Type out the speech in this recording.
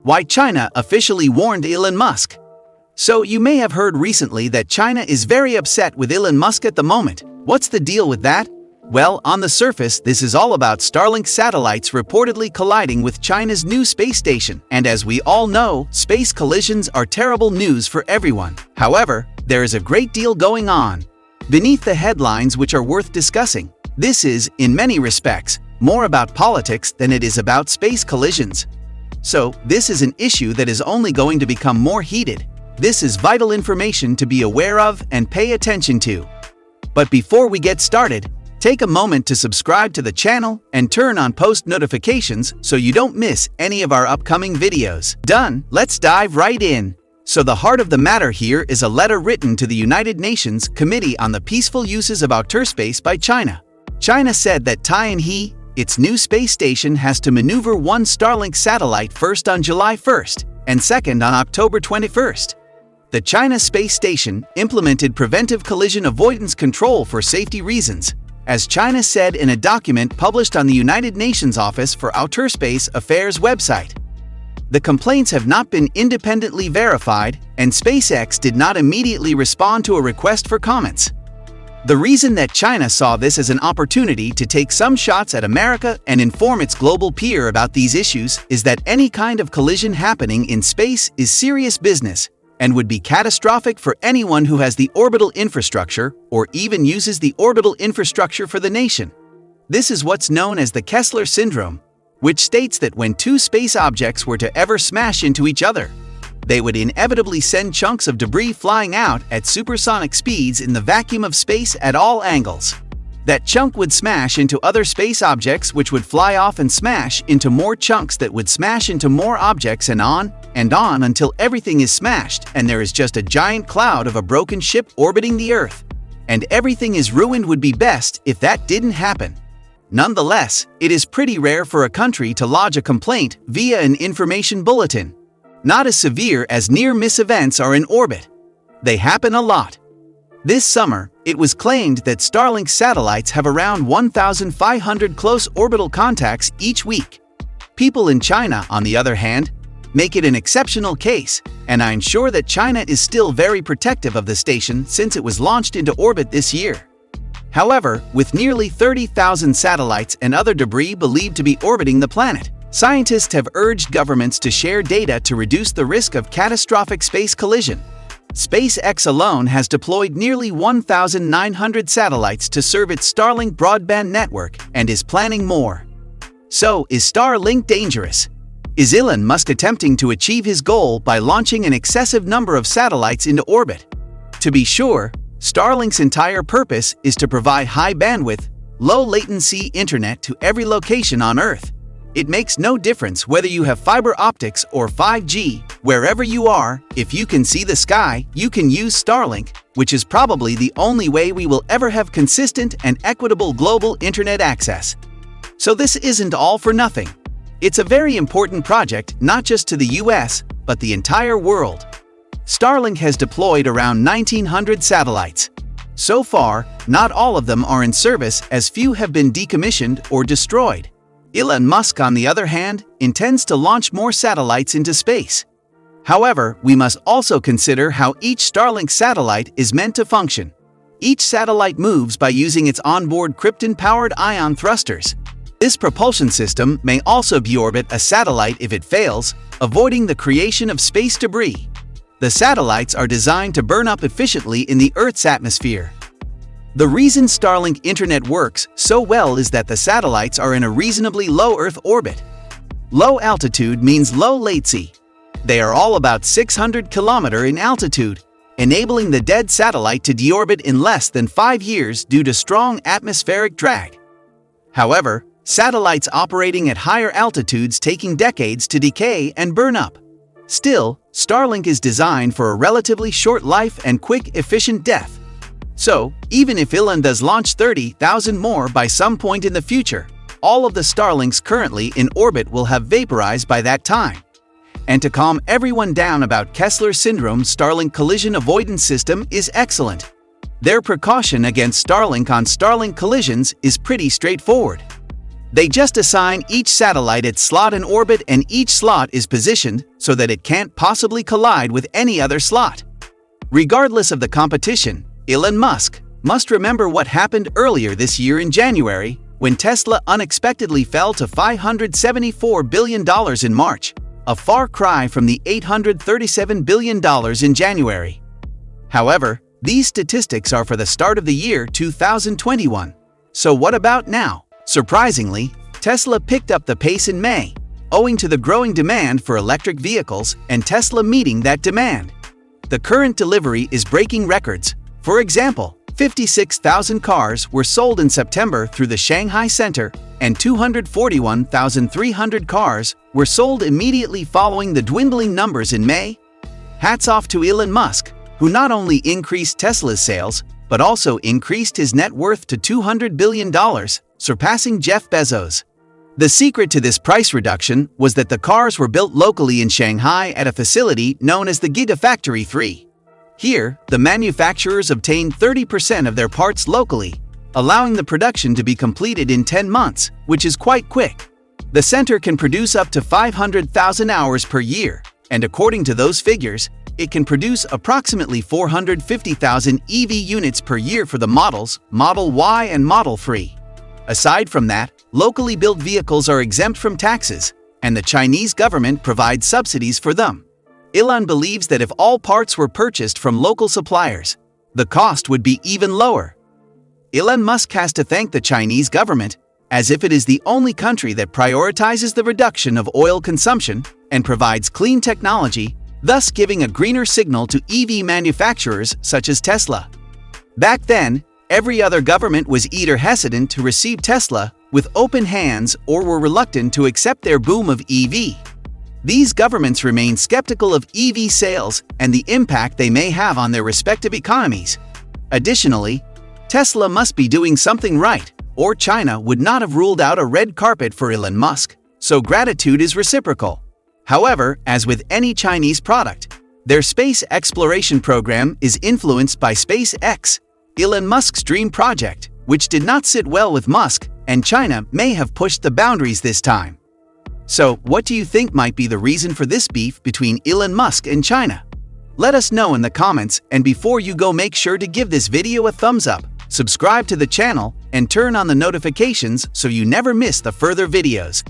Why China officially warned Elon Musk. So you may have heard recently that China is very upset with Elon Musk at the moment. What's the deal with that? Well, on the surface, this is all about Starlink satellites reportedly colliding with China's new space station. And as we all know, space collisions are terrible news for everyone. However, there is a great deal going on beneath the headlines which are worth discussing. This is, in many respects, more about politics than it is about space collisions. So, this is an issue that is only going to become more heated. This is vital information to be aware of and pay attention to. But before we get started, take a moment to subscribe to the channel and turn on post notifications so you don't miss any of our upcoming videos. Done, let's dive right in. So the heart of the matter here is a letter written to the United Nations Committee on the Peaceful Uses of Outer Space by China. China said that Tianhe, its new space station, has to maneuver one Starlink satellite first on July 1st and second on October 21st. The China space station implemented preventive collision avoidance control for safety reasons, as China said in a document published on the United Nations Office for Outer Space Affairs website. The complaints have not been independently verified, and SpaceX did not immediately respond to a request for comments. The reason that China saw this as an opportunity to take some shots at America and inform its global peer about these issues is that any kind of collision happening in space is serious business and would be catastrophic for anyone who has the orbital infrastructure or even uses the orbital infrastructure for the nation. This is what's known as the Kessler syndrome, which states that when two space objects were to ever smash into each other, they would inevitably send chunks of debris flying out at supersonic speeds in the vacuum of space at all angles. That chunk would smash into other space objects, which would fly off and smash into more chunks that would smash into more objects, and on until everything is smashed and there is just a giant cloud of a broken ship orbiting the Earth. And everything is ruined would be best if that didn't happen. Nonetheless, it is pretty rare for a country to lodge a complaint via an information bulletin. Not as severe as near-miss events are in orbit. They happen a lot. This summer, it was claimed that Starlink satellites have around 1,500 close orbital contacts each week. People in China, on the other hand, make it an exceptional case, and I'm sure that China is still very protective of the station since it was launched into orbit this year. However, with nearly 30,000 satellites and other debris believed to be orbiting the planet, scientists have urged governments to share data to reduce the risk of catastrophic space collision. SpaceX alone has deployed nearly 1,900 satellites to serve its Starlink broadband network and is planning more. So, is Starlink dangerous? Is Elon Musk attempting to achieve his goal by launching an excessive number of satellites into orbit? To be sure, Starlink's entire purpose is to provide high-bandwidth, low-latency internet to every location on Earth. It makes no difference whether you have fiber optics or 5G. Wherever you are, if you can see the sky, you can use Starlink, which is probably the only way we will ever have consistent and equitable global internet access. So this isn't all for nothing. It's a very important project not just to the US, but the entire world. Starlink has deployed around 1,900 satellites. So far, not all of them are in service, as few have been decommissioned or destroyed. Elon Musk, on the other hand, intends to launch more satellites into space. However, we must also consider how each Starlink satellite is meant to function. Each satellite moves by using its onboard krypton-powered ion thrusters. This propulsion system may also deorbit a satellite if it fails, avoiding the creation of space debris. The satellites are designed to burn up efficiently in the Earth's atmosphere. The reason Starlink internet works so well is that the satellites are in a reasonably low Earth orbit. Low altitude means low latency. They are all about 600 km in altitude, enabling the dead satellite to deorbit in less than 5 years due to strong atmospheric drag. However, satellites operating at higher altitudes taking decades to decay and burn up. Still, Starlink is designed for a relatively short life and quick, efficient death. So, even if Elon does launch 30,000 more by some point in the future, all of the Starlinks currently in orbit will have vaporized by that time. And to calm everyone down about Kessler syndrome, Starlink collision avoidance system is excellent. Their precaution against Starlink on Starlink collisions is pretty straightforward. They just assign each satellite its slot in orbit, and each slot is positioned so that it can't possibly collide with any other slot. Regardless of the competition, Elon Musk must remember what happened earlier this year in January when Tesla unexpectedly fell to $574 billion in March, a far cry from the $837 billion in January. However, these statistics are for the start of the year 2021. So what about now? Surprisingly, Tesla picked up the pace in May, owing to the growing demand for electric vehicles and Tesla meeting that demand. The current delivery is breaking records. For example, 56,000 cars were sold in September through the Shanghai Center, and 241,300 cars were sold immediately following the dwindling numbers in May. Hats off to Elon Musk, who not only increased Tesla's sales, but also increased his net worth to $200 billion, surpassing Jeff Bezos. The secret to this price reduction was that the cars were built locally in Shanghai at a facility known as the Gigafactory 3. Here, the manufacturers obtained 30% of their parts locally, allowing the production to be completed in 10 months, which is quite quick. The center can produce up to 500,000 hours per year, and according to those figures, it can produce approximately 450,000 EV units per year for the models Model Y and Model 3. Aside from that, locally built vehicles are exempt from taxes, and the Chinese government provides subsidies for them. Elon believes that if all parts were purchased from local suppliers, the cost would be even lower. Elon Musk has to thank the Chinese government, as if it is the only country that prioritizes the reduction of oil consumption and provides clean technology, thus giving a greener signal to EV manufacturers such as Tesla. Back then, every other government was either hesitant to receive Tesla with open hands or were reluctant to accept their boom of EV. These governments remain skeptical of EV sales and the impact they may have on their respective economies. Additionally, Tesla must be doing something right, or China would not have ruled out a red carpet for Elon Musk, so gratitude is reciprocal. However, as with any Chinese product, their space exploration program is influenced by SpaceX, Elon Musk's dream project, which did not sit well with Musk, and China may have pushed the boundaries this time. So, what do you think might be the reason for this beef between Elon Musk and China? Let us know in the comments, and before you go, make sure to give this video a thumbs up, subscribe to the channel, and turn on the notifications so you never miss the further videos.